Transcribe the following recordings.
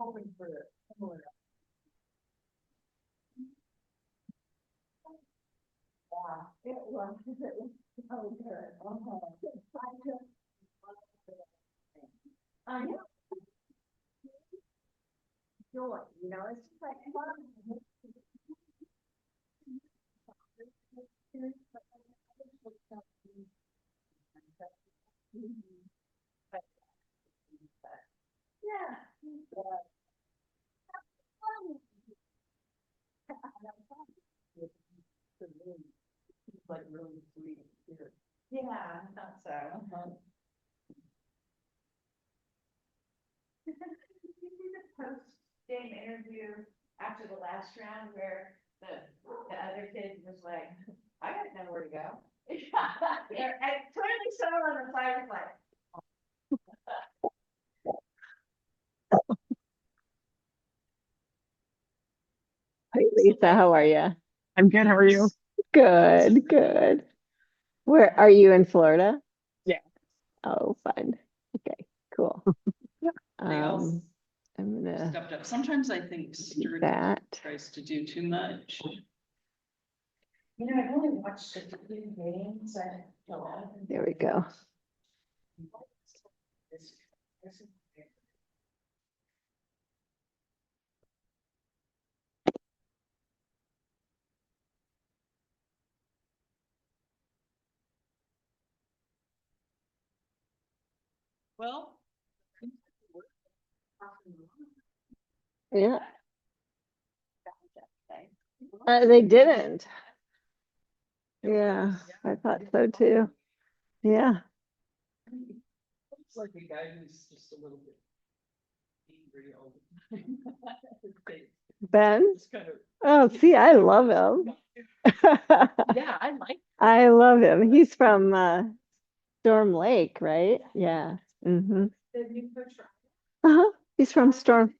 hoping for a similar. Yeah, it was so good. I know. Joy, it's just like fun. Yeah. Like really sweet. Yeah, I thought so. Did you see the post-game interview after the last round where the other kid was like, I got nowhere to go. And clearly someone on the side was like, Hi, Lisa. How are you? I'm good. How are you? Good, good. Where are you in Florida? Yeah. Oh, fun. Okay, cool. They all I'm gonna stepped up. Sometimes I think do Sturdy that. tries to do too much. I've only watched a few games. There we go. Well, Yeah. They didn't. Yeah, I thought so too. Yeah. it's like a guy who's just a little bit angry all the time. Ben? It's kind of, Oh, see, I love him. yeah, I like. I love him. He's from Storm Lake, right? Yeah. Mm-hmm. The new coach. Uh-huh. He's from Storm.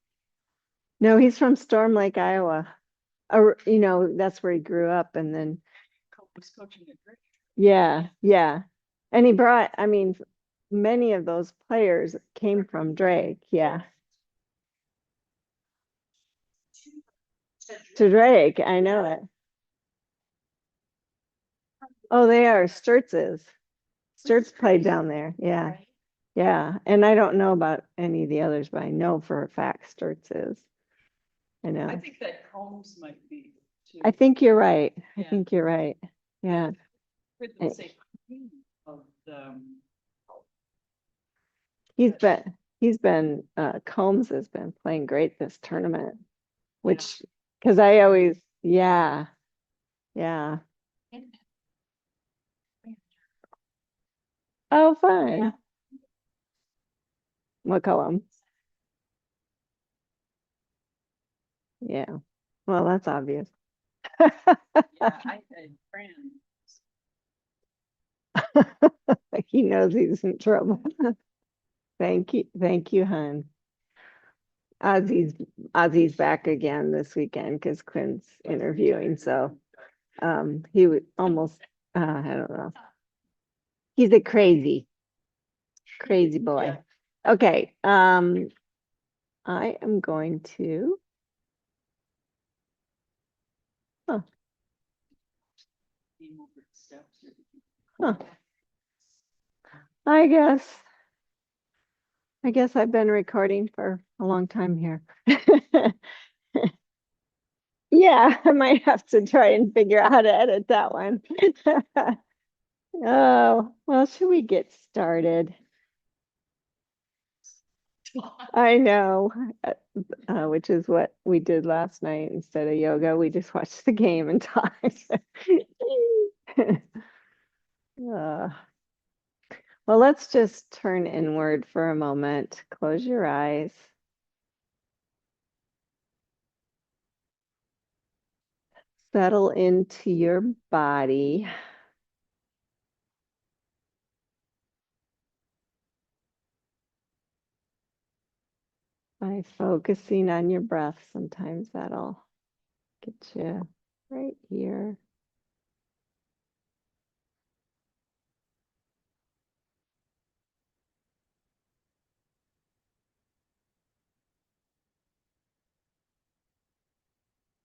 No, he's from Storm Lake, Iowa. Or, that's where he grew up. And then, Was coaching at Drake. yeah, yeah. And he brought, I mean, many of those players came from Drake. Yeah. To Drake. I know it. Oh, they are. Sturts played down there. Yeah. Yeah. And I don't know about any of the others, but I know for a fact Sturts is. I I know. think that Combs might be too. I think you're right. I Yeah. think you're right. Yeah. With the same team of the. He's been Combs has been playing great this tournament, which because I always yeah, yeah. Oh fun. McCollum. Yeah. Well, that's obvious. Yeah, I Fran. He knows he's in trouble. Thank you. Thank you, hon. Ozzy's Ozzy's back again this weekend because Quinn's interviewing. So he would almost I don't know. He's a crazy boy. Okay. I am going to huh, huh. I guess I've been recording for a long time here. Yeah, I might have to try and figure out how to edit that one. Oh, well, should we get started? I know, which is what we did last night instead of yoga. We just watched the game and talked. Uh, well, let's just turn inward for a moment. Close your eyes. Settle into your body. By focusing on your breath, sometimes that'll get you right here.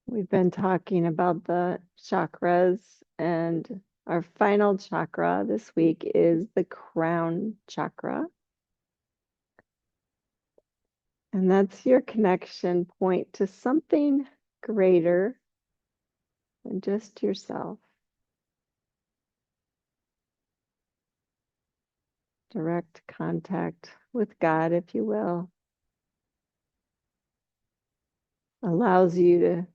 We've been talking about the chakras, and our final chakra this week is the crown chakra. And that's your connection point to something greater than just yourself. Direct contact with God, if you will, allows you to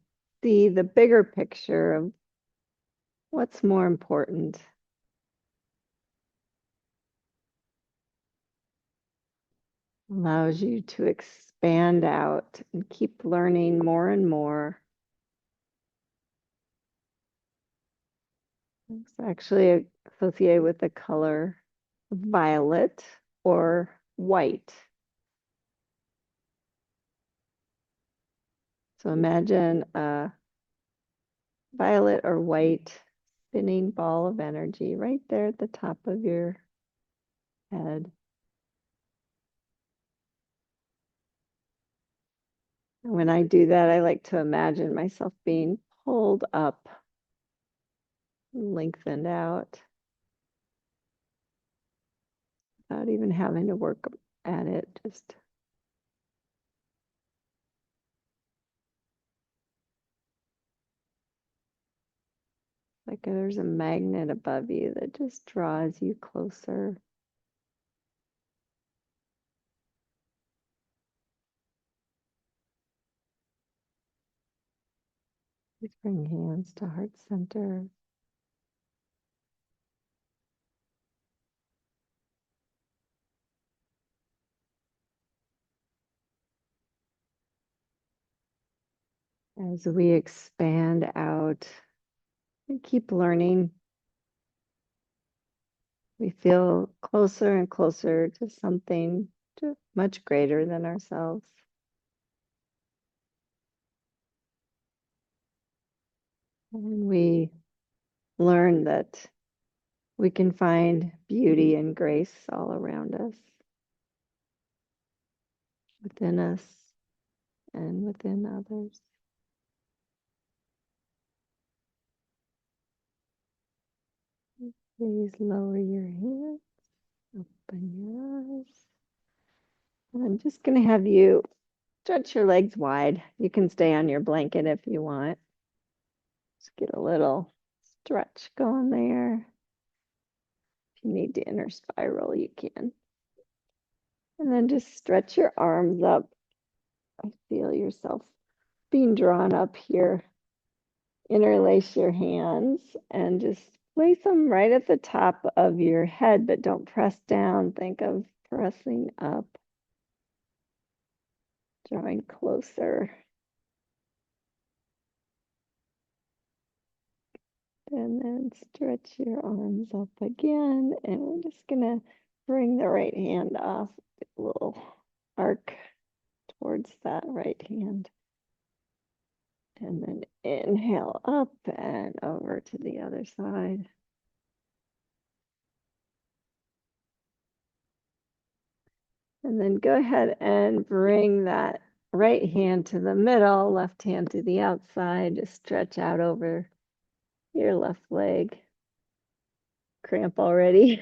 see the bigger picture of what's more important. Allows you to expand out and keep learning more and more. It's actually associated with the color violet or white. So imagine a violet or white spinning ball of energy right there at the top of your head. And when I do that, I like to imagine myself being pulled up, lengthened out, without even having to work at it, just like there's a magnet above you that just draws you closer. Please bring hands to heart center. As we expand out and keep learning, we feel closer and closer to something much greater than ourselves. And we learn that we can find beauty and grace all around us, within us, and within others. Please lower your hands, open your eyes. And I'm just going to have you stretch your legs wide. You can stay on your blanket if you want. Just get a little stretch going there. If you need to inner spiral, you can. And then just stretch your arms up. I feel yourself being drawn up here. Interlace your hands and just place them right at the top of your head, but don't press down. Think of pressing up, drawing closer. And then stretch your arms up again. And we're just going to bring the right hand off, a little arc towards that right hand. And then inhale up and over to the other side. And then go ahead and bring that right hand to the middle, left hand to the outside. Just stretch out over your left leg. Cramp already.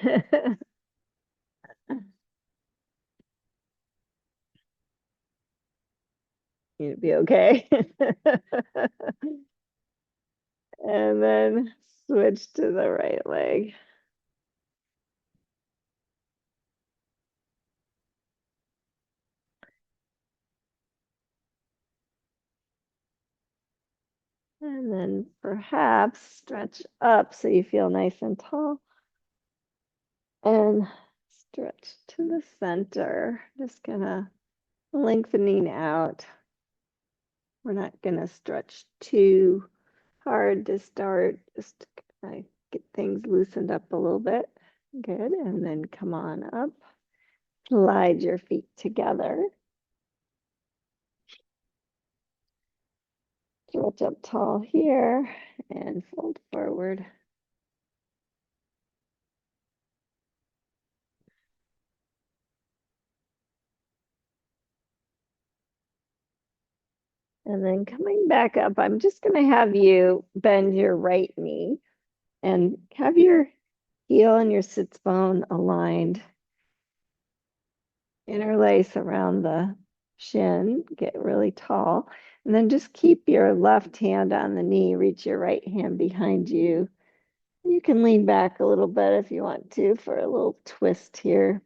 You'd be okay. And then switch to the right leg. And then perhaps stretch up so you feel nice and tall. And stretch to the center. Just gonna lengthening out. We're not gonna stretch too hard to start. Just get things loosened up a little bit. Good. And then come on up. Slide your feet together. Stretch up tall here and fold forward. And then coming back up, I'm just going to have you bend your right knee and have your heel and your sits bone aligned. Interlace around the shin, get really tall. And then just keep your left hand on the knee, reach your right hand behind you. You can lean back a little bit if you want to for a little twist here.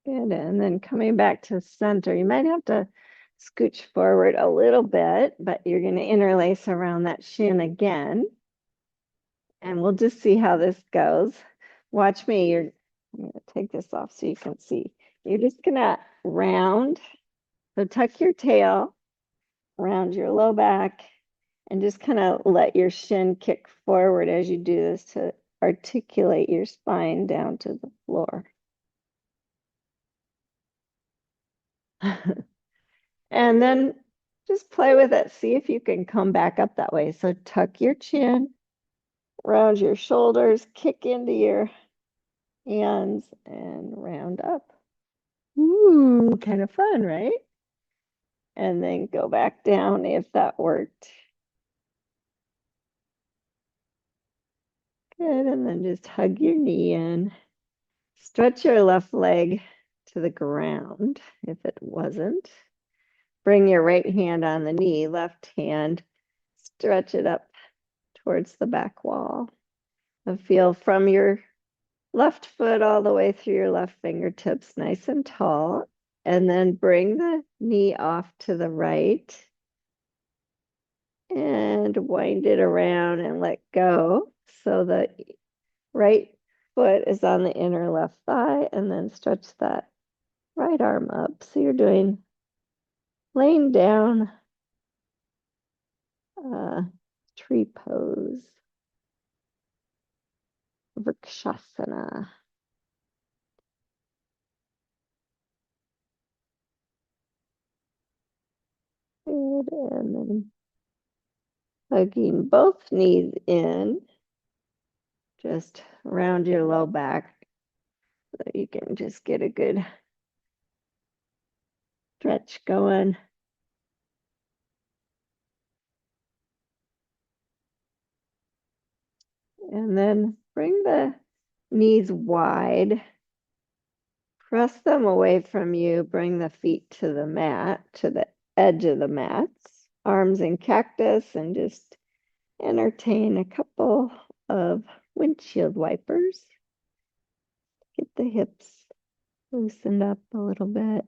Good, and then coming back to center, you might have to scooch forward a little bit, but you're going to interlace around that shin again. And we'll just see how this goes. Watch me, I'm going to take this off so you can see. You're just going to round, so tuck your tail around your low back and just kind of let your shin kick forward as you do this to articulate your spine down to the floor. And then just play with it. See if you can come back up that way. So tuck your chin, round your shoulders, kick into your hands, and round up. Ooh, kind of fun, right? And then go back down if that worked. Good, and then just hug your knee in. Stretch your left leg to the ground if it wasn't. Bring your right hand on the knee, left hand, stretch it up towards the back wall. And feel from your left foot all the way through your left fingertips, nice and tall. And then bring the knee off to the right and wind it around and let go. So the right foot is on the inner left thigh, and then stretch that right arm up. So you're doing laying down tree pose, bakasana. Good, and then hugging both knees in, just around your low back so you can just get a good stretch going. And then bring the knees wide, press them away from you, bring the feet to the mat, to the edge of the mats, arms in cactus, and just entertain a couple of windshield wipers. Get the hips loosened up a little bit.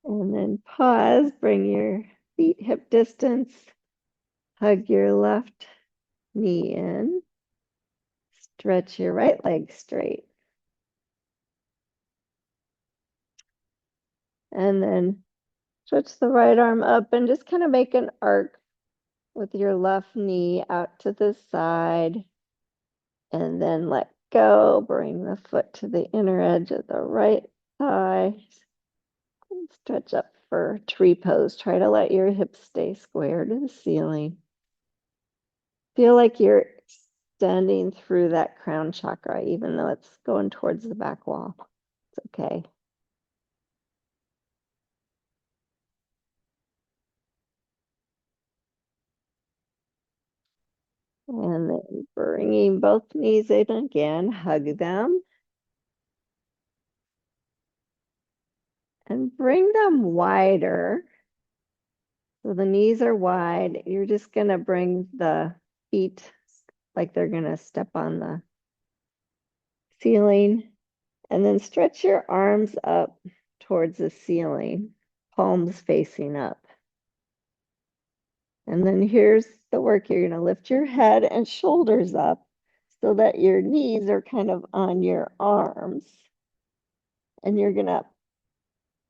And then pause, bring your feet hip distance, hug your left knee in, stretch your right leg straight. And then stretch the right arm up and just kind of make an arc with your left knee out to the side. And then let go, bring the foot to the inner edge of the right thigh. Stretch up for tree pose. Try to let your hips stay square to the ceiling. Feel like you're extending through that crown chakra, even though it's going towards the back wall. It's okay. And then bringing both knees in again, hug them. And bring them wider. So the knees are wide. You're just going to bring the feet like they're going to step on the ceiling. And then stretch your arms up towards the ceiling, palms facing up. And then here's the work. You're going to lift your head and shoulders up. so that your knees are kind of on your arms. And you're gonna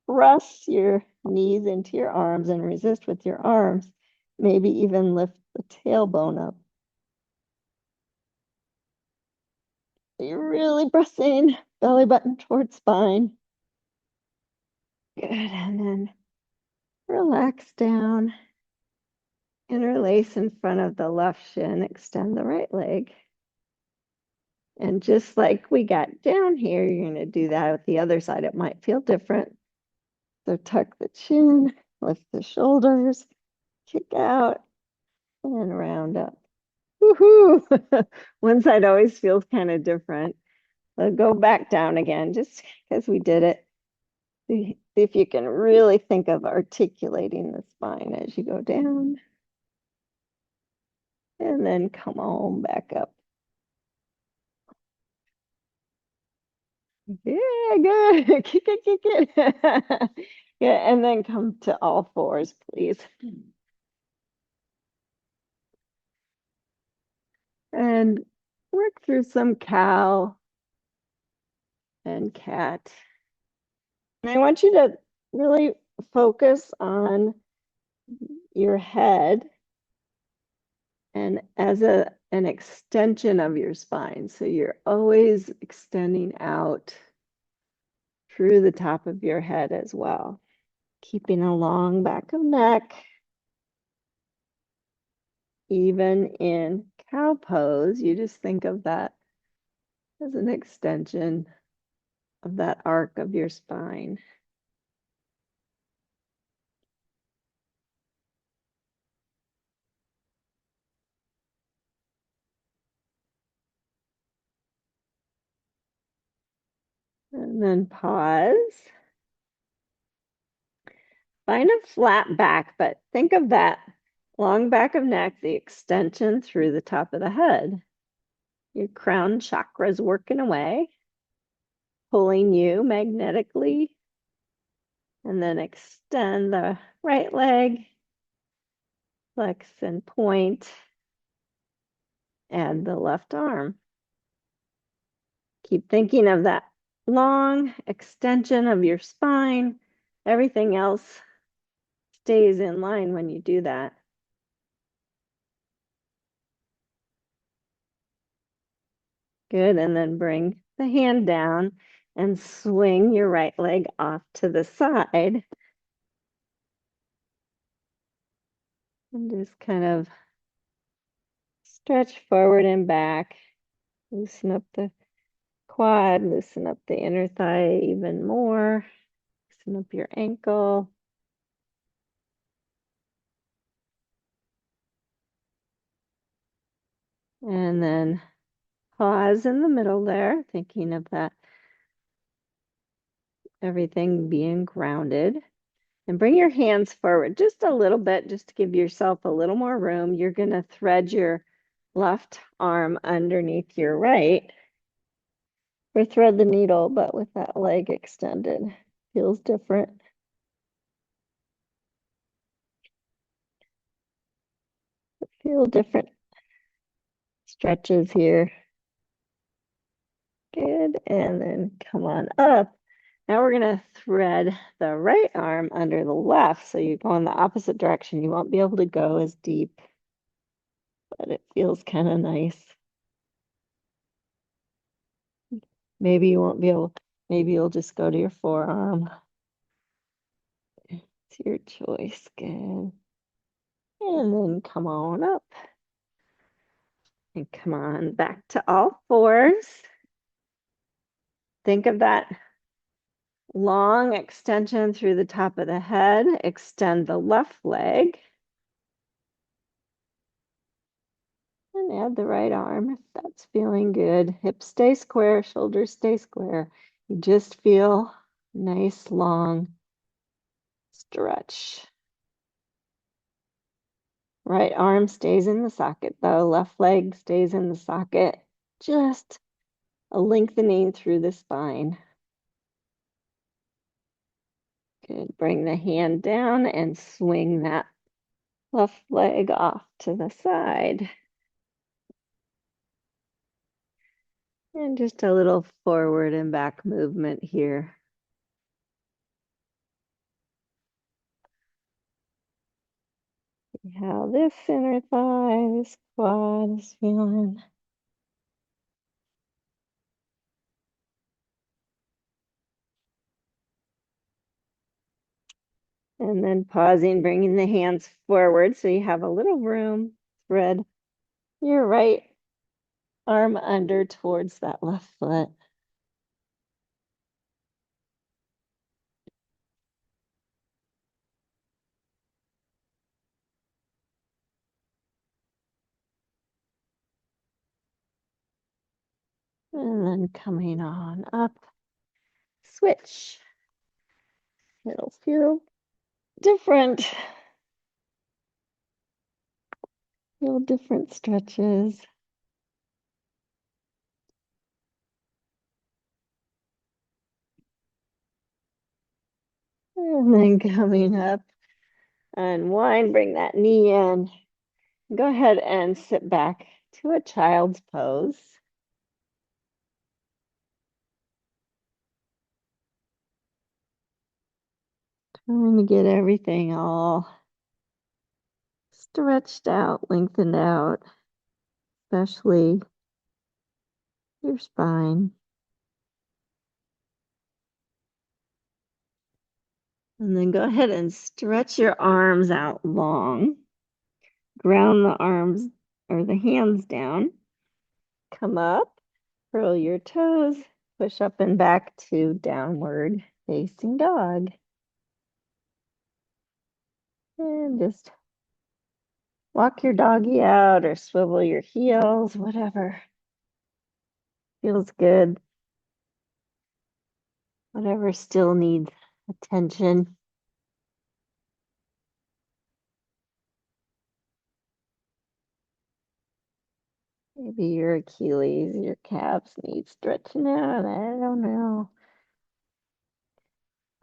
press your knees into your arms and resist with your arms. Maybe even lift the tailbone up. You're really pressing belly button towards spine. Good, and then relax down. Interlace in front of the left shin, extend the right leg. And just like we got down here, you're going to do that with the other side. It might feel different. So tuck the chin, lift the shoulders, kick out, and round up. Woohoo! One side always feels kind of different. So go back down again, just because we did it. See if you can really think of articulating the spine as you go down. And then come on back up. Yeah, good. Kick it, kick it. Yeah, and then come to all fours, please. And work through some cow and cat. And I want you to really focus on your head and as an extension of your spine. So you're always extending out through the top of your head as well. Keeping a long back of neck. Even in cow pose, you just think of that as an extension of that arc of your spine. And then pause. Find a flat back, but think of that long back of neck, the extension through the top of the head. Your crown chakra is working away, pulling you magnetically. And then extend the right leg, flex and point, and the left arm. Keep thinking of that long extension of your spine. Everything else stays in line when you do that. Good, and then bring the hand down and swing your right leg off to the side. And just kind of stretch forward and back. Loosen up the quad, loosen up the inner thigh even more. Loosen up your ankle. And then pause in the middle there, thinking of that, everything being grounded. And bring your hands forward just a little bit, just to give yourself a little more room. You're going to thread your left arm underneath your right, or thread the needle, but with that leg extended. Feels different. Feel different stretches here. Good, and then come on up. Now we're going to thread the right arm under the left, so you go in the opposite direction. You won't be able to go as deep, but it feels kind of nice. Maybe you won't be able, maybe you'll just go to your forearm. It's your choice, good. And then come on up. And come on back to all fours. Think of that long extension through the top of the head. Extend the left leg. And add the right arm if that's feeling good. Hips stay square, shoulders stay square. You just feel nice long stretch. Right arm stays in the socket though. Left leg stays in the socket. Just a lengthening through the spine. Good. Bring the hand down and swing that left leg off to the side. And just a little forward and back movement here. See how this inner thigh, this quad is feeling. And then pausing, bringing the hands forward so you have a little room. Thread your right arm under towards that left foot. And then coming on up, switch. It'll feel different. Feel different stretches. And then coming up, unwind, bring that knee in. Go ahead and sit back to a child's pose. Trying to get everything all stretched out, lengthened out, especially your spine. And then go ahead and stretch your arms out long. Ground the arms or the hands down. Come up, curl your toes, push up and back to downward facing dog. And just walk your doggy out or swivel your heels, whatever feels good. Whatever still needs attention. Maybe your Achilles, your calves need stretching out. I don't know.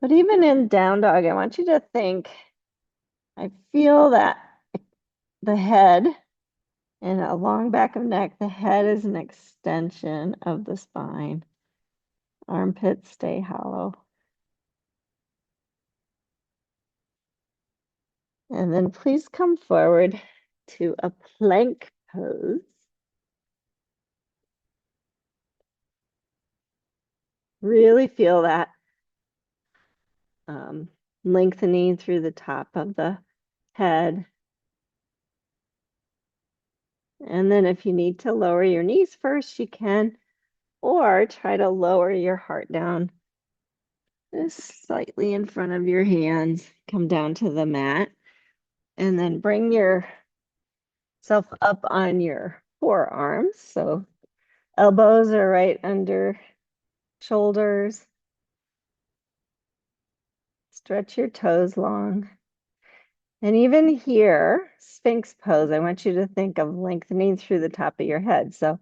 But even in down dog, I want you to think, I feel that the head and a long back of neck, the head is an extension of the spine. Armpits stay hollow. And then please come forward to a plank pose. Really feel that lengthening through the top of the head. And then if you need to lower your knees first, you can, or try to lower your heart down just slightly in front of your hands. Come down to the mat and then bring yourself up on your forearms. So elbows are right under shoulders. Stretch your toes long. And even here, Sphinx pose, I want you to think of lengthening through the top of your head. So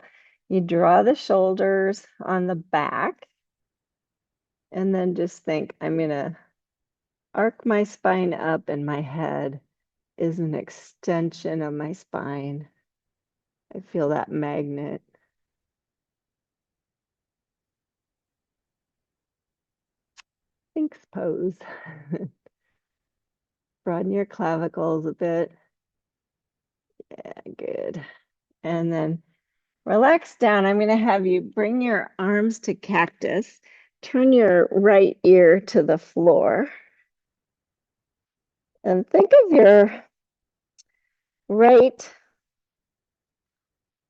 you draw the shoulders on the back and then just think, I'm going to arc my spine up and my head is an extension of my spine. I feel that magnet. Sphinx pose. Broaden your clavicles a bit. Yeah, good. And then relax down. I'm going to have you bring your arms to cactus. Turn your right ear to the floor. And think of your right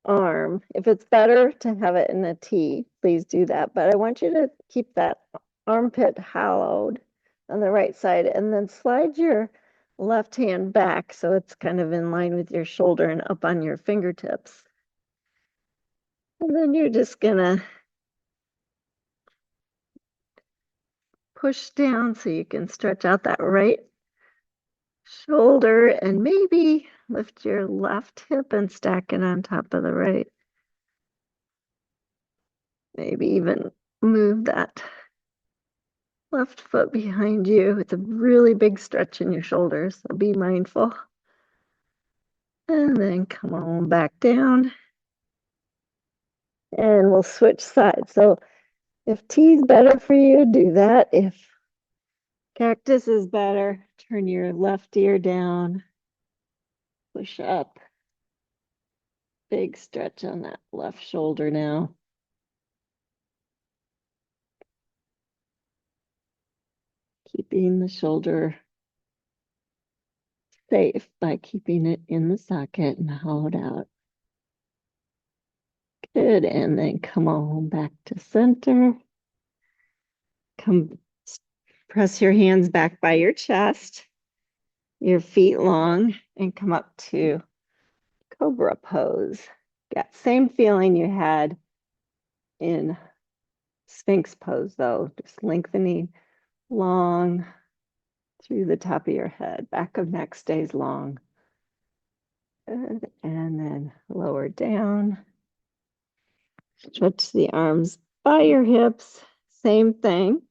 arm. If it's better to have it in a T, please do that. But I want you to keep that armpit hollowed on the right side and then slide your left hand back so it's kind of in line with your shoulder and up on your fingertips. And then you're just gonna push down so you can stretch out that right shoulder and maybe lift your left hip and stack it on top of the right. Maybe even move that left foot behind you. It's a really big stretch in your shoulders, so be mindful. And then come on back down. And we'll switch sides. So if T is better for you, do that. If cactus is better, turn your left ear down, push up. Big stretch on that left shoulder now. Keeping the shoulder safe by keeping it in the socket and hollowed out. Good, and then come on back to center. Come, press your hands back by your chest, your feet long, and come up to cobra pose. Got same feeling you had in Sphinx pose though, just lengthening long through the top of your head. Back of neck stays long. Good. And then lower down. Stretch the arms by your hips. Same thing.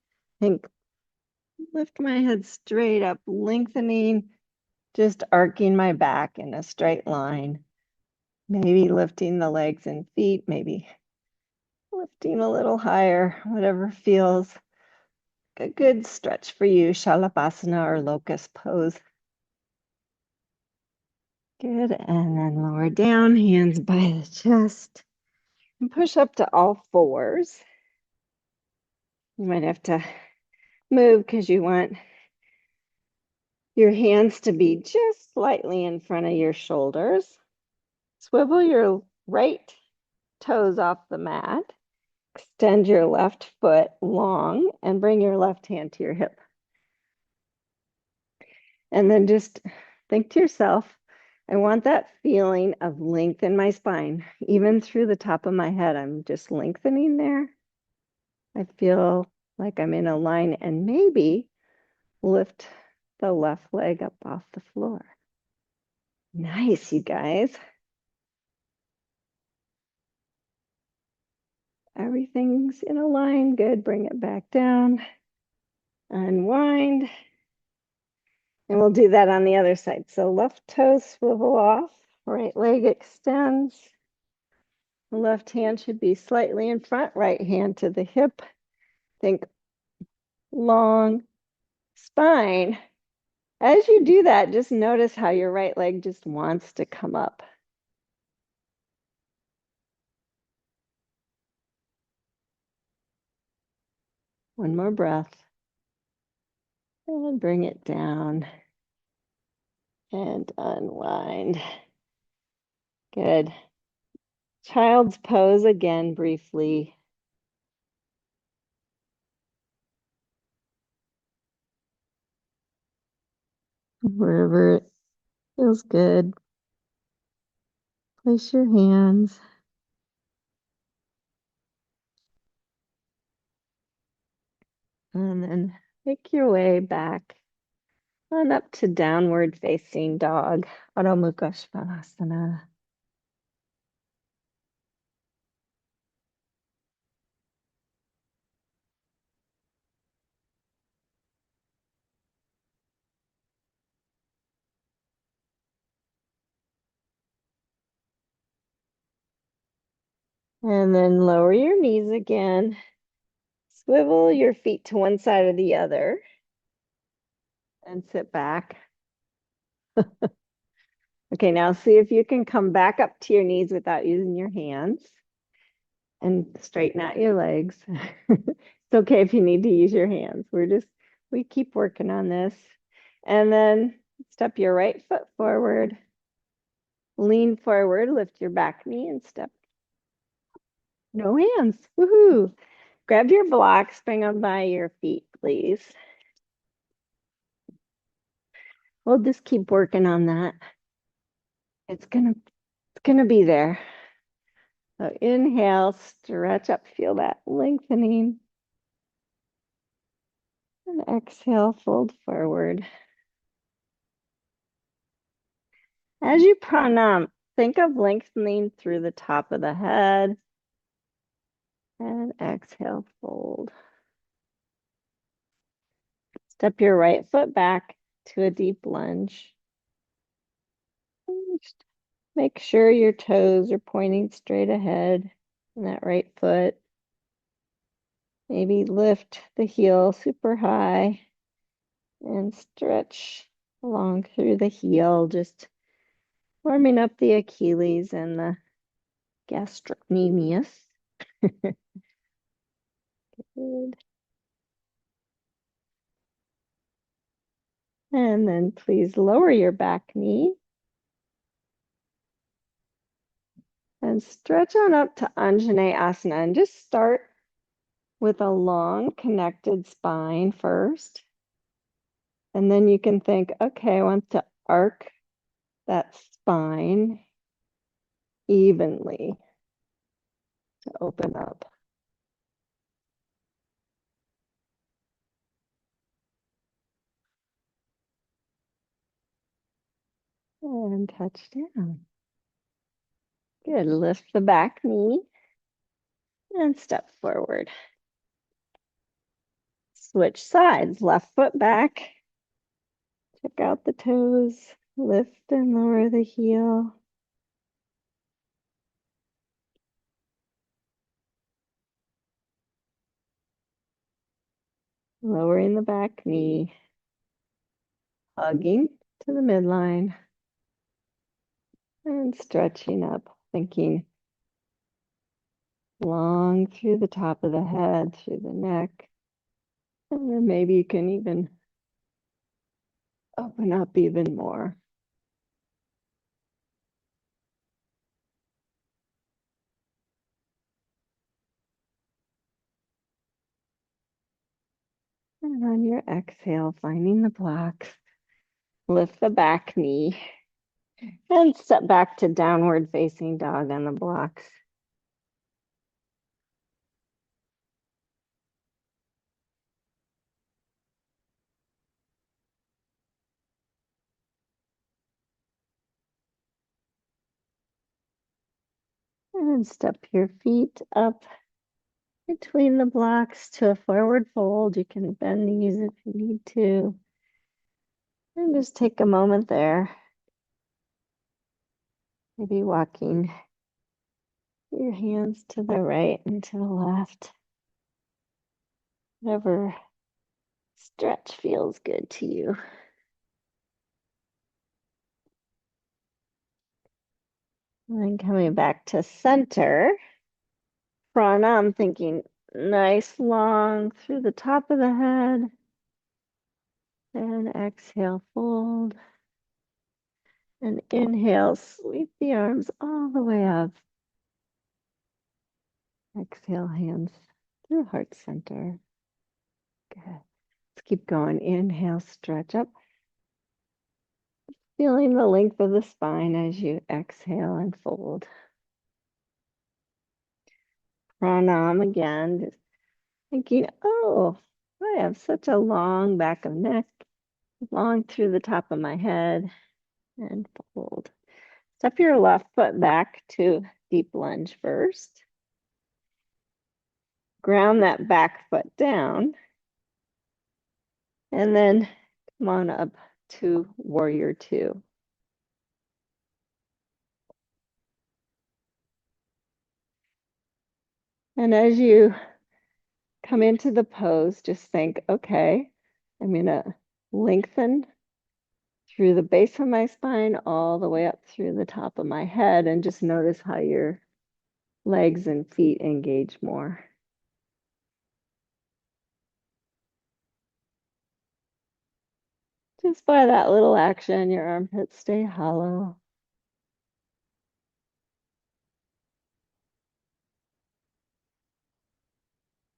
Think, lift my head straight up, lengthening, just arcing my back in a straight line. Maybe lifting the legs and feet, maybe lifting a little higher, whatever feels a good stretch for you. Shalabhasana or locust pose. Good. And then lower down, hands by the chest. And push up to all fours. You might have to move because you want your hands to be just slightly in front of your shoulders. Swivel your right toes off the mat. Extend your left foot long and bring your left hand to your hip. And then just think to yourself, I want that feeling of length in my spine, even through the top of my head. I'm just lengthening there. I feel like I'm in a line and maybe lift the left leg up off the floor. Nice, you guys. Everything's in a line. Good. Bring it back down. Unwind. And we'll do that on the other side. So left toe swivel off, right leg extends. The left hand should be slightly in front, right hand to the hip. Think long spine. As you do that, just notice how your right leg just wants to come up. One more breath. And bring it down. And unwind. Good. Child's pose again briefly. Wherever it feels good. Place your hands. And then make your way back on up to downward facing dog, Adho Mukha Svanasana. And then lower your knees again. Swivel your feet to one side or the other. And sit back. Okay, now see if you can come back up to your knees without using your hands. And straighten out your legs. It's okay if you need to use your hands. We keep working on this. And then step your right foot forward. Lean forward, lift your back knee and step. No hands. Woohoo. Grab your blocks, bring them by your feet, please. We'll just keep working on that. It's gonna be there. So inhale, stretch up, feel that lengthening. And exhale, fold forward. As you pranam, think of lengthening through the top of the head. And exhale, fold. Step your right foot back to a deep lunge. Just make sure your toes are pointing straight ahead. And that right foot. Maybe lift the heel super high and stretch along through the heel, just warming up the Achilles and the gastrocnemius. Good. And then please lower your back knee and stretch on up to Anjaneyasana and just start with a long connected spine first. And then you can think, okay, I want to arc that spine evenly to open up. And touch down. Good. Lift the back knee and step forward. Switch sides. Left foot back. Check out the toes. Lift and lower the heel. Lowering the back knee. Hugging to the midline. And stretching up. Thinking long through the top of the head, through the neck. And then maybe you can even open up even more. And on your exhale, finding the blocks, lift the back knee and step back to downward facing dog on the blocks. And step your feet up between the blocks to a forward fold. You can bend these if you need to. And just take a moment there. Maybe walking your hands to the right and to the left. Whatever stretch feels good to you. And then coming back to center. Pranam, thinking nice long through the top of the head. And exhale, fold. And inhale, sweep the arms all the way up. Exhale, hands through heart center. Good. Let's keep going. Inhale, stretch up. Feeling the length of the spine as you exhale and fold. Pranam again. Just thinking, oh, I have such a long back of neck, long through the top of my head, and fold. Step your left foot back to deep lunge first. Ground that back foot down. And then come on up to warrior two. And as you come into the pose, just think, okay, I'm going to lengthen through the base of my spine all the way up through the top of my head, and just notice how your legs and feet engage more. Just by that little action, your armpits stay hollow.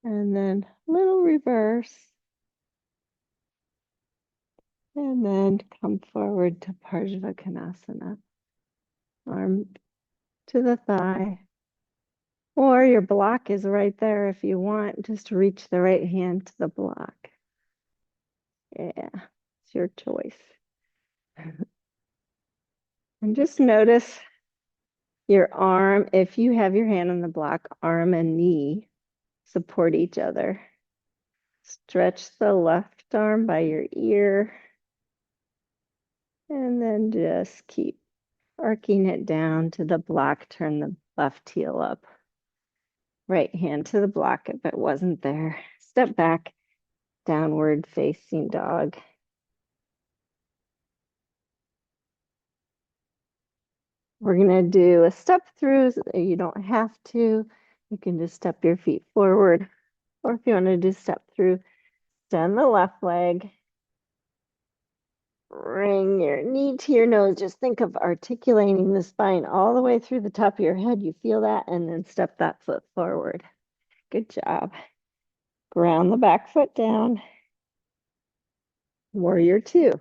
And then little reverse. And then come forward to Parshvakonasana. Arm to the thigh. Or your block is right there if you want. Just reach the right hand to the block. Yeah, it's your choice. And just notice your arm. If you have your hand on the block, arm and knee support each other. Stretch the left arm by your ear. And then just keep arcing it down to the block. Turn the left heel up. Right hand to the block if it wasn't there. Step back, downward facing dog. We're going to do a step through. You don't have to. You can just step your feet forward. Or if you want to do step through, extend the left leg. Bring your knee to your nose. Just think of articulating the spine all the way through the top of your head. You feel that, and then step that foot forward. Good job. Ground the back foot down. Warrior two.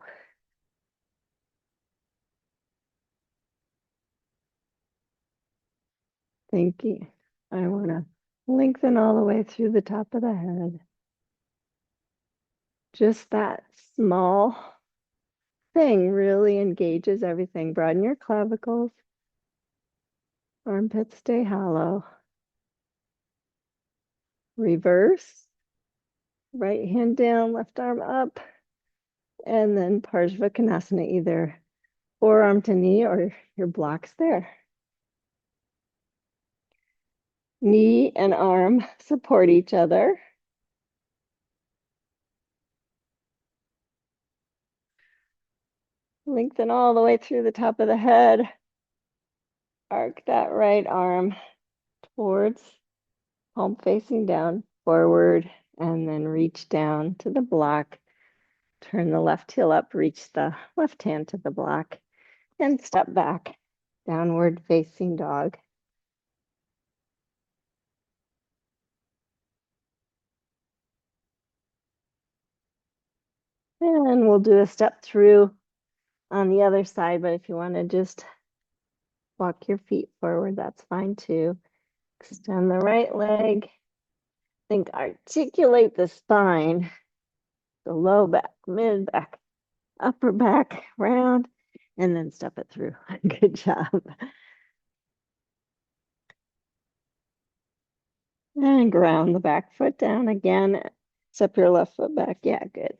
Thank you. I want to lengthen all the way through the top of the head. Just that small thing really engages everything. Broaden your clavicles. Armpits stay hollow. Reverse. Right hand down, left arm up. And then Parshvakonasana, either forearm to knee or your blocks there. Knee and arm support each other. Lengthen all the way through the top of the head. Arc that right arm towards, palm facing down, forward, and then reach down to the block. Turn the left heel up, reach the left hand to the block, and step back, downward facing dog. And we'll do a step through on the other side, but if you want to just walk your feet forward, that's fine too. Extend the right leg. Think articulate the spine, the low back, mid back, upper back, round, and then step it through. Good job. And ground the back foot down again. Step your left foot back. Yeah, good.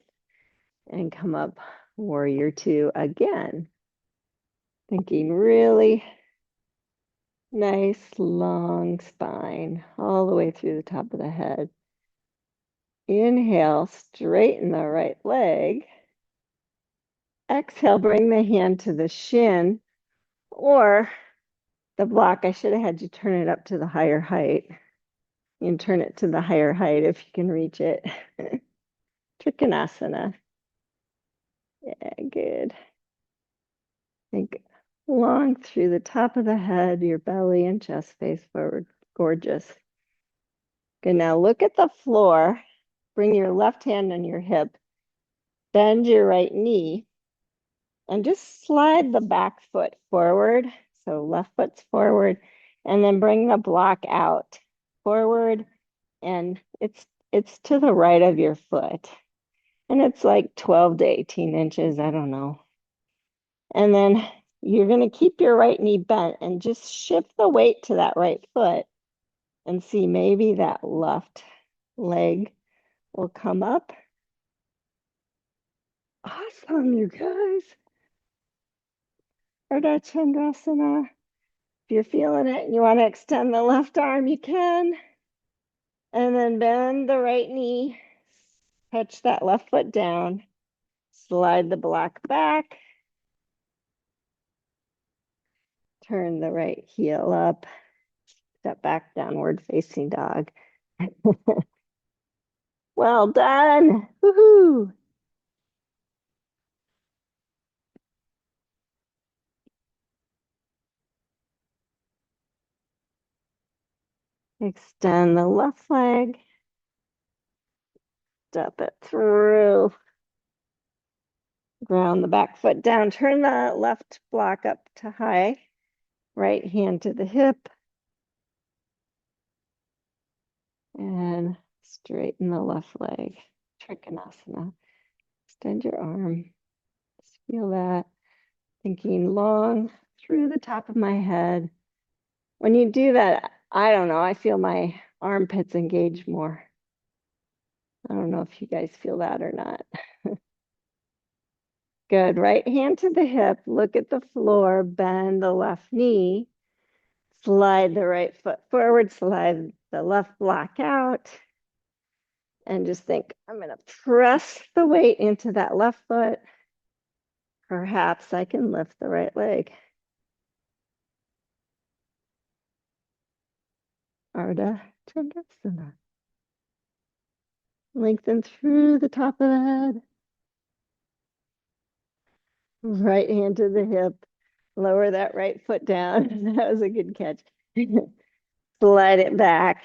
And come up, warrior two again. Thinking really nice long spine all the way through the top of the head. Inhale, straighten the right leg. Exhale, bring the hand to the shin or the block. I should have had you turn it up to the higher height. You can turn it to the higher height if you can reach it. Trikonasana. Yeah, good. Think long through the top of the head, your belly and chest face forward. Gorgeous. Good, now look at the floor. Bring your left hand on your hip. Bend your right knee. And just slide the back foot forward. So left foot's forward. And then bring the block out. Forward. And it's to the right of your foot. And it's like 12 to 18 inches. I don't know. And then you're going to keep your right knee bent and just shift the weight to that right foot and see maybe that left leg will come up. Awesome, you guys. Ardha chandrasana. If you're feeling it and you want to extend the left arm, you can. And then bend the right knee. Touch that left foot down. Slide the block back. Turn the right heel up. Step back, downward facing dog. Well done. Woohoo. Extend the left leg. Step it through. Ground the back foot down. Turn the left block up to high. Right hand to the hip. And straighten the left leg. Trikonasana. Extend your arm. Just feel that. Thinking long through the top of my head. When you do that, I don't know, I feel my armpits engage more. I don't know if you guys feel that or not. Good. Right hand to the hip. Look at the floor. Bend the left knee. Slide the right foot forward. Slide the left block out. And just think, I'm going to press the weight into that left foot. Perhaps I can lift the right leg. Ardha, chandrasana. Lengthen through the top of the head. Right hand to the hip. Lower that right foot down. That was a good catch. Slide it back.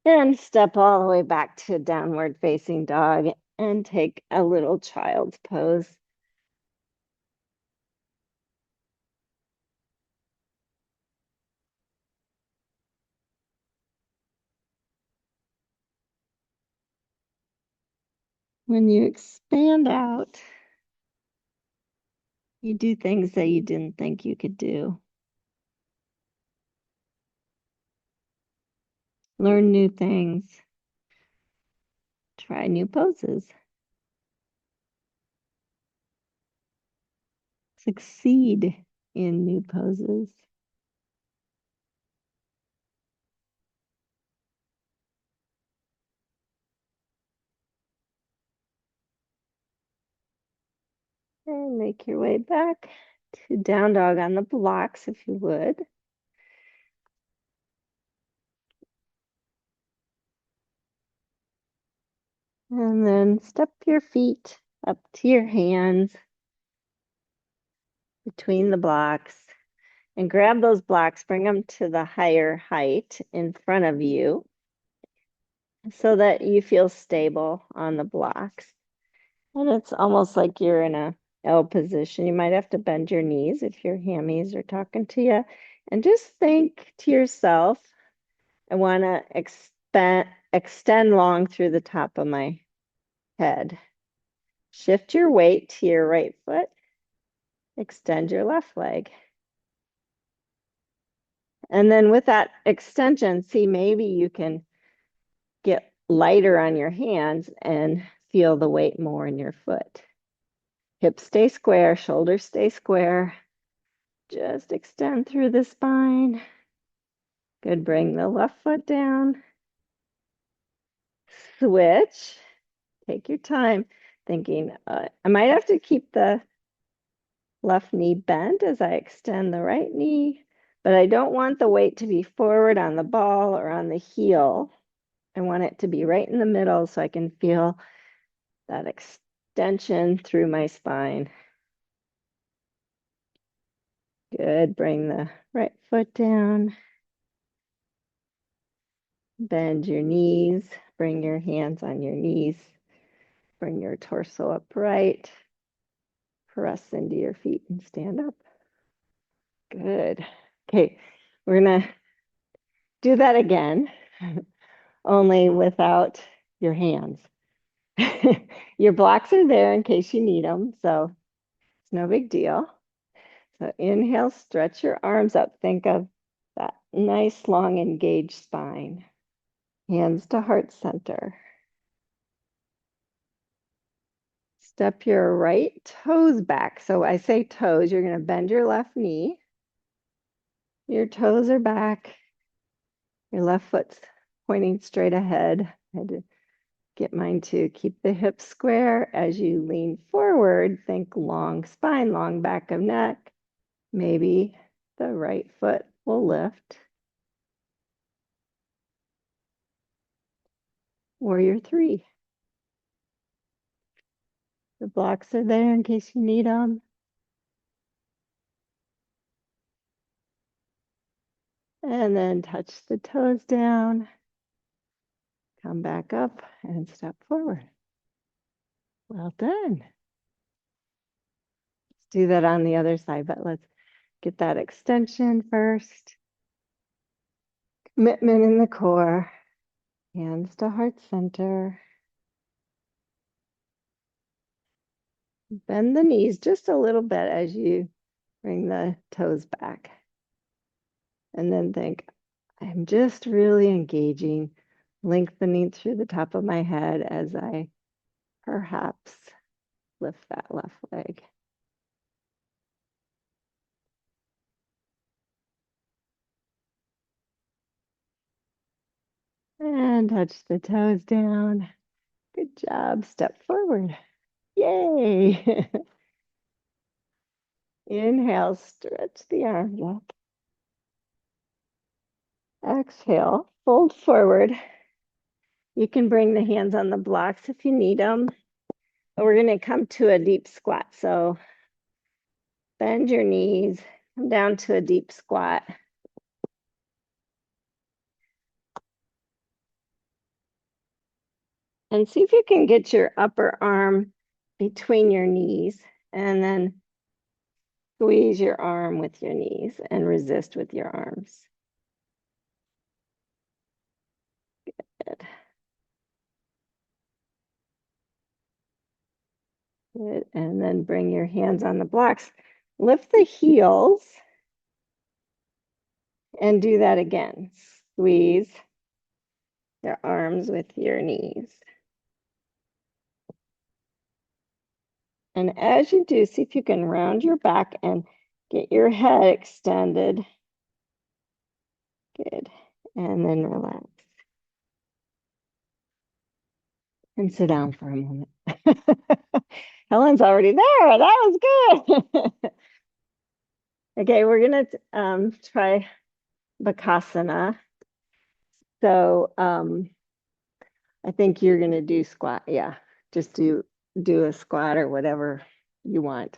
And step all the way back to downward facing dog and take a little child's pose. When you expand out, you do things that you didn't think you could do. Learn new things. Try new poses. Succeed in new poses. And make your way back to down dog on the blocks if you would. And then step your feet up to your hands between the blocks and grab those blocks, bring them to the higher height in front of you so that you feel stable on the blocks. And it's almost like you're in a L position. You might have to bend your knees if your hammies are talking to you. And just think to yourself, I want to extend long through the top of my head. Shift your weight to your right foot. Extend your left leg. And then with that extension, see, maybe you can get lighter on your hands and feel the weight more in your foot. Hips stay square, shoulders stay square. Just extend through the spine. Good, bring the left foot down. Switch. Take your time thinking, I might have to keep the left knee bent as I extend the right knee, but I don't want the weight to be forward on the ball or on the heel. I want it to be right in the middle so I can feel that extension through my spine. Good, bring the right foot down. Bend your knees, bring your hands on your knees, bring your torso upright, press into your feet and stand up. Good. Okay, we're gonna do that again, only without your hands. Your blocks are there in case you need them, so it's no big deal. So inhale, stretch your arms up. Think of that nice, long, engaged spine. Hands to heart center. Step your right toes back. So I say toes, you're going to bend your left knee. Your toes are back. Your left foot's pointing straight ahead. I had to get mine to keep the hips square. As you lean forward, think long spine, long back of neck. Maybe the right foot will lift. Warrior 3. The blocks are there in case you need them. And then touch the toes down. Come back up and step forward. Well done. Let's do that on the other side, but let's get that extension first. Commitment in the core. Hands to heart center. Bend the knees just a little bit as you bring the toes back. And then think, I'm just really engaging, lengthening through the top of my head as I perhaps lift that left leg. And touch the toes down. Good job. Step forward. Yay. Inhale, stretch the arms up. Exhale, fold forward. You can bring the hands on the blocks if you need them. But we're going to come to a deep squat. So bend your knees, come down to a deep squat. And see if you can get your upper arm between your knees and then squeeze your arm with your knees and resist with your arms. Good. Good. And then bring your hands on the blocks. Lift the heels and do that again. Squeeze your arms with your knees. And as you do, see if you can round your back and get your head extended. Good. And then relax. And sit down for a moment. Helen's already there. That was good. Okay, we're gonna try bakasana. So I think you're gonna do squat. Yeah, just do a squat or whatever you want.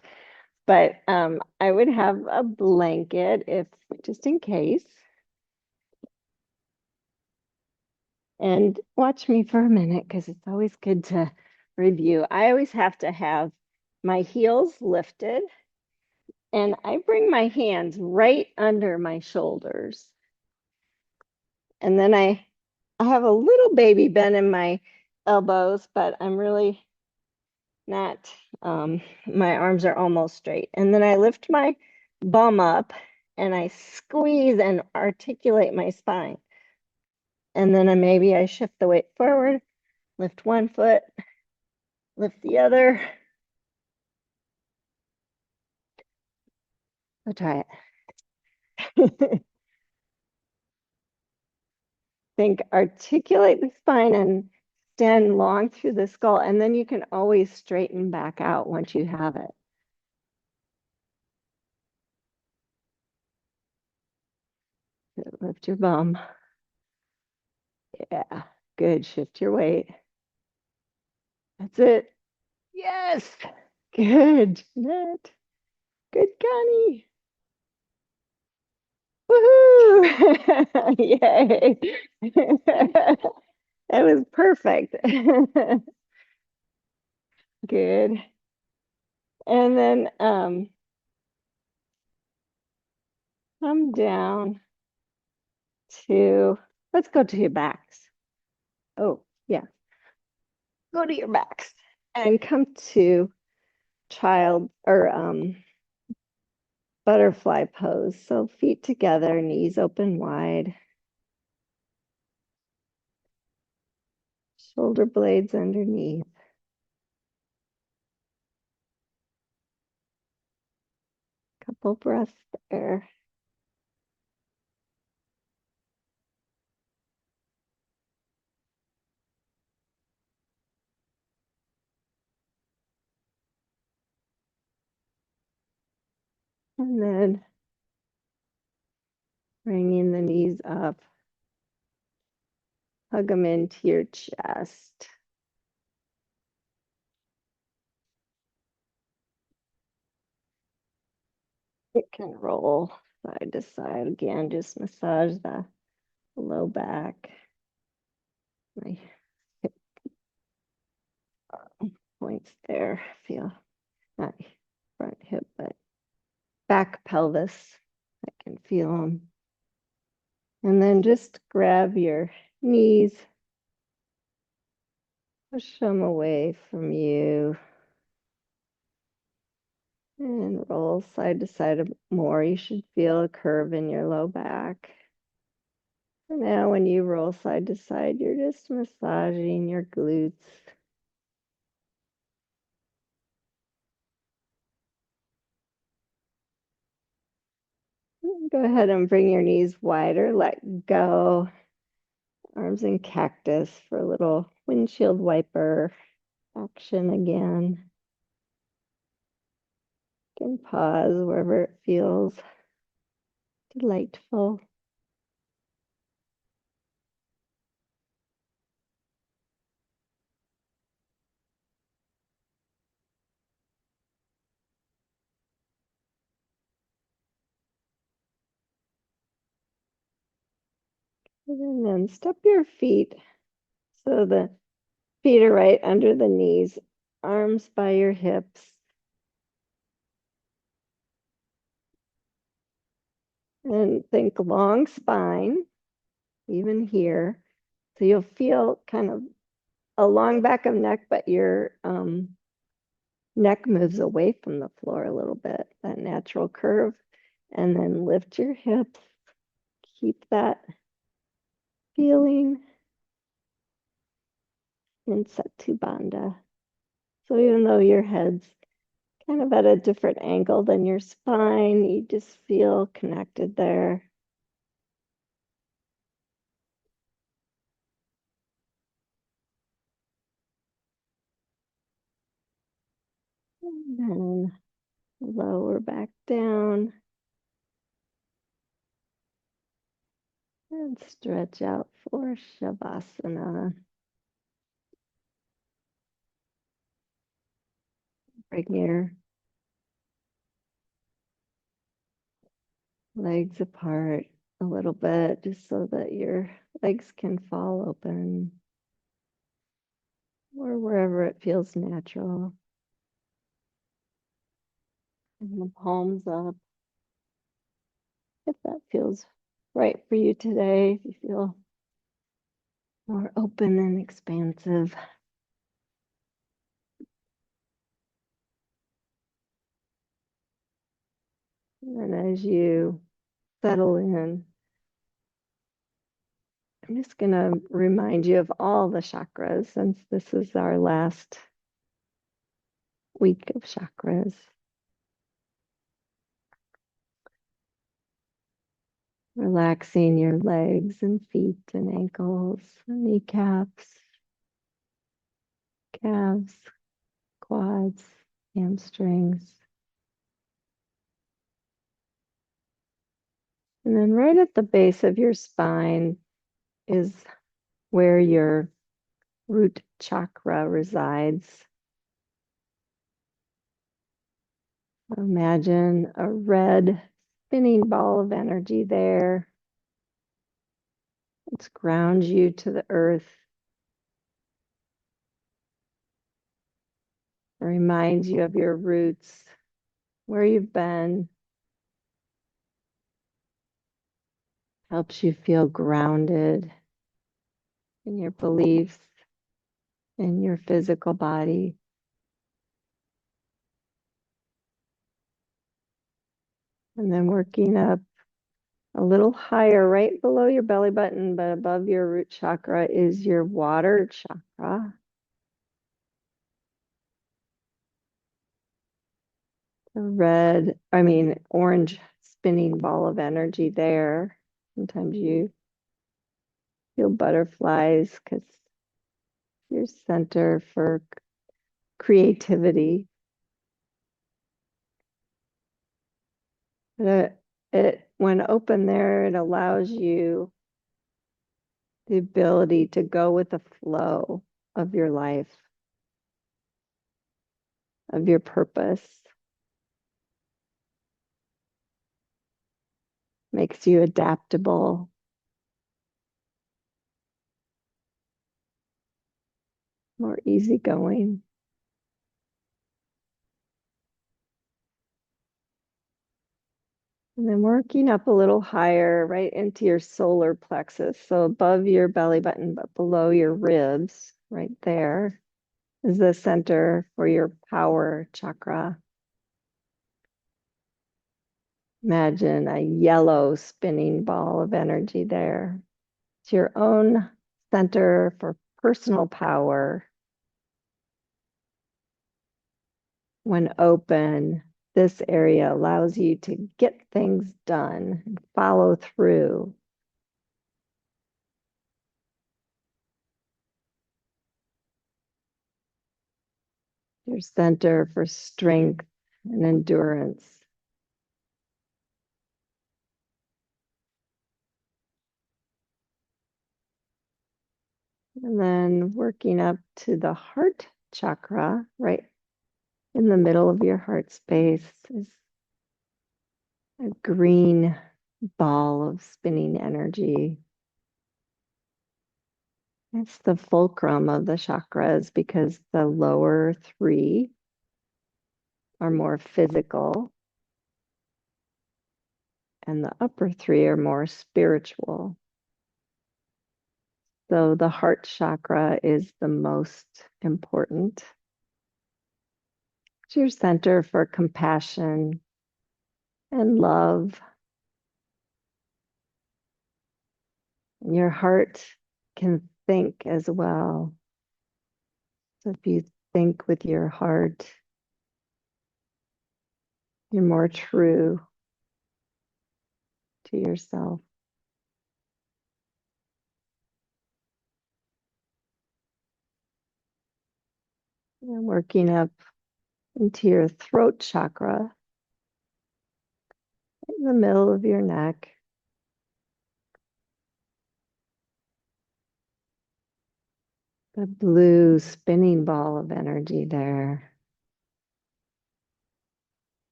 But I would have a blanket if just in case. And watch me for a minute because it's always good to review. I always have to have my heels lifted and I bring my hands right under my shoulders. And then I have a little baby bend in my elbows, but I'm really not, my arms are almost straight. And then I lift my bum up and I squeeze and articulate my spine. And then maybe I shift the weight forward, lift one foot, lift the other. I'll try it. Think articulate the spine and stand long through the skull. And then you can always straighten back out once you have it. Lift your bum. Yeah, good. Shift your weight. That's it. Yes. Good, Jeanette. Good, Connie. Woohoo! Yay. That was perfect. Good. And then come down to, let's go to your backs. Oh, yeah. Go to your backs and come to child or butterfly pose. So feet together, knees open wide. Shoulder blades underneath. Couple breaths there. And then bringing the knees up. Hug them into your chest. It can roll side to side. Again, just massage the low back. My hip points there. Feel not front hip, but back pelvis. I can feel them. And then just grab your knees, push them away from you, and roll side to side more. You should feel a curve in your low back. And now when you roll side to side, you're just massaging your glutes. Go ahead and bring your knees wider, let go Arms in cactus for a little windshield wiper action again. You can pause wherever it feels delightful. And then step your feet so the feet are right under the knees, arms by your hips. And think long spine, even here. So you'll feel kind of a long back of neck, but your neck moves away from the floor a little bit, that natural curve. And then lift your hips. Keep that feeling in Satubandha. So even though your head's kind of at a different angle than your spine, you just feel connected there. And then lower back down and stretch out for Shavasana. Bring your legs apart a little bit just so that your legs can fall open or wherever it feels natural. And the palms up if that feels right for you today, if you feel more open and expansive. And as you settle in, I'm just going to remind you of all the chakras since this is our last week of chakras. Relaxing your legs and feet and ankles, kneecaps, calves, quads, hamstrings. And then right at the base of your spine is where your root chakra resides. Imagine a red spinning ball of energy there. It grounds you to the earth. It reminds you of your roots, where you've been. Helps you feel grounded in your beliefs, in your physical body. And then working up a little higher, right below your belly button, but above your root chakra is your water chakra. The orange spinning ball of energy there. Sometimes you feel butterflies because your center for creativity. When open there, it allows you the ability to go with the flow of your life, of your purpose. Makes you adaptable. More easygoing. And then working up a little higher, right into your solar plexus. So above your belly button, but below your ribs, right there, is the center for your power chakra. Imagine a yellow spinning ball of energy there. It's your own center for personal power. When open, this area allows you to get things done and follow through. Your center for strength and endurance. And then working up to the heart chakra, right in the middle of your heart space is a green ball of spinning energy. It's the fulcrum of the chakras because the lower three are more physical and the upper three are more spiritual. So the heart chakra is the most important. It's your center for compassion and love. And your heart can think as well. So if you think with your heart, you're more true to yourself. And working up into your throat chakra, in the middle of your neck. The blue spinning ball of energy there.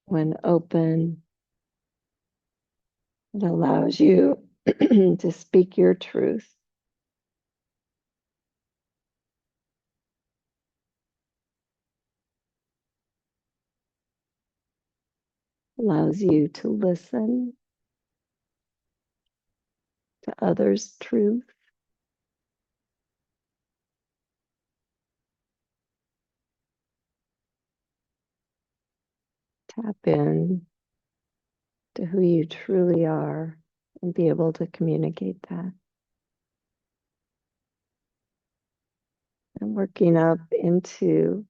When open, it allows you to speak your truth. Allows you to listen to others' truth. Tap in to who you truly are and be able to communicate that. And working up into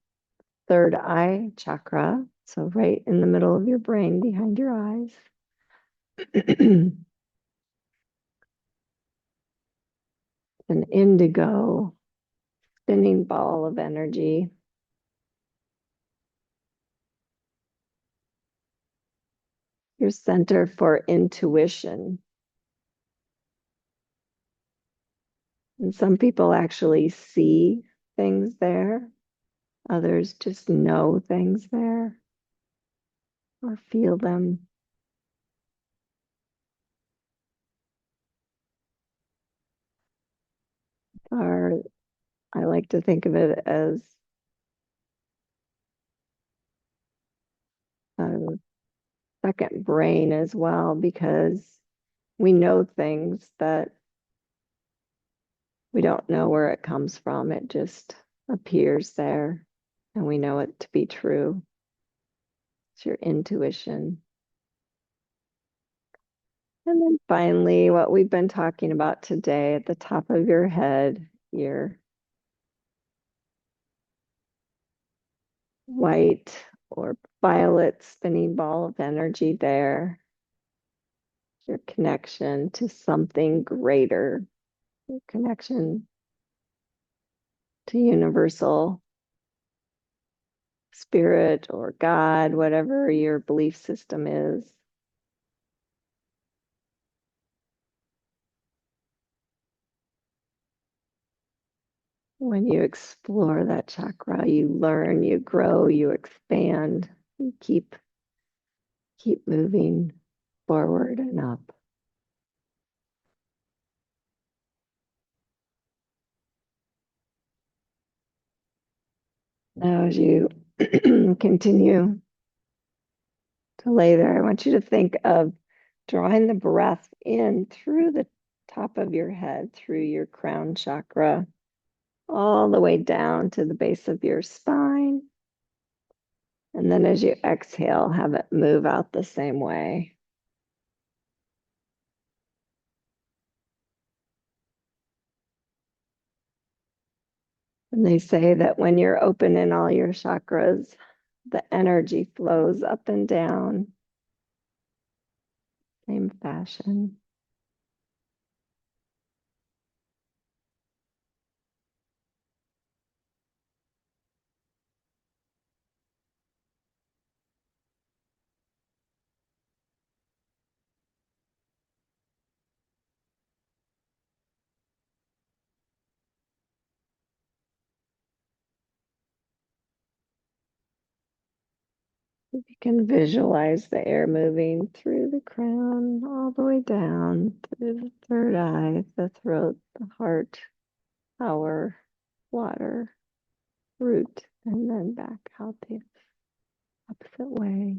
third eye chakra, so right in the middle of your brain, behind your eyes. An indigo spinning ball of energy. Your center for intuition. And some people actually see things there. Others just know things there or feel them. Or I like to think of it as a second brain as well, because we know things that we don't know where it comes from. It just appears there and we know it to be true. It's your intuition. And then finally, what we've been talking about today at the top of your head, your white or violet spinning ball of energy there, your connection to something greater, your connection to universal spirit or God, whatever your belief system is. When you explore that chakra, you learn, you grow, you expand, you keep moving forward and up. Now, as you continue to lay there, I want you to think of drawing the breath in through the top of your head, through your crown chakra, all the way down to the base of your spine. And then as you exhale, have it move out the same way. And they say that when you're open in all your chakras, the energy flows up and down, same fashion. You can visualize the air moving through the crown, all the way down through the third eye, the throat, the heart, power, water, root, and then back out the opposite way.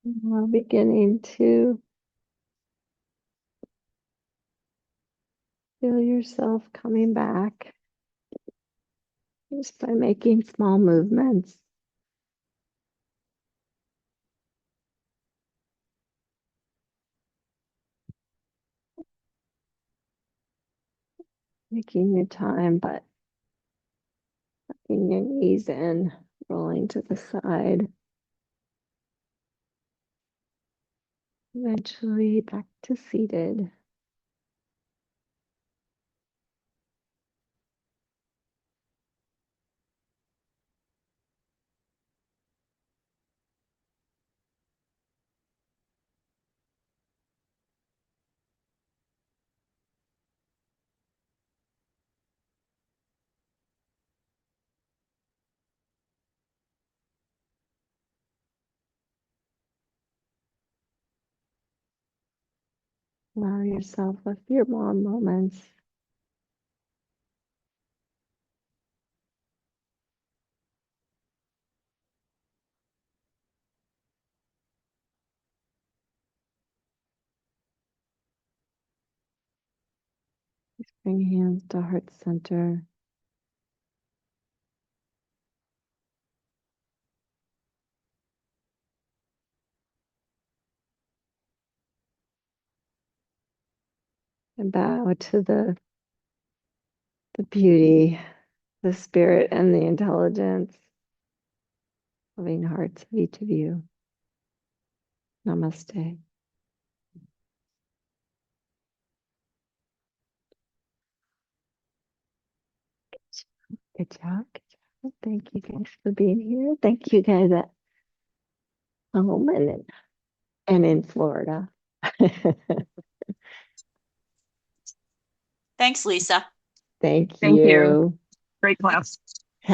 Now beginning to feel yourself coming back just by making small movements. Taking your time, but tucking your knees in, rolling to the side. Eventually back to seated. Allow yourself a few more moments. Bring hands to heart center. And bow to the beauty, the spirit, and the intelligence, loving hearts of each of you. Namaste. Good job. Good job. Thank you guys for being here. Thank you guys at home and in Florida. Thanks, Lisa. Thank Thank you. you. Great class.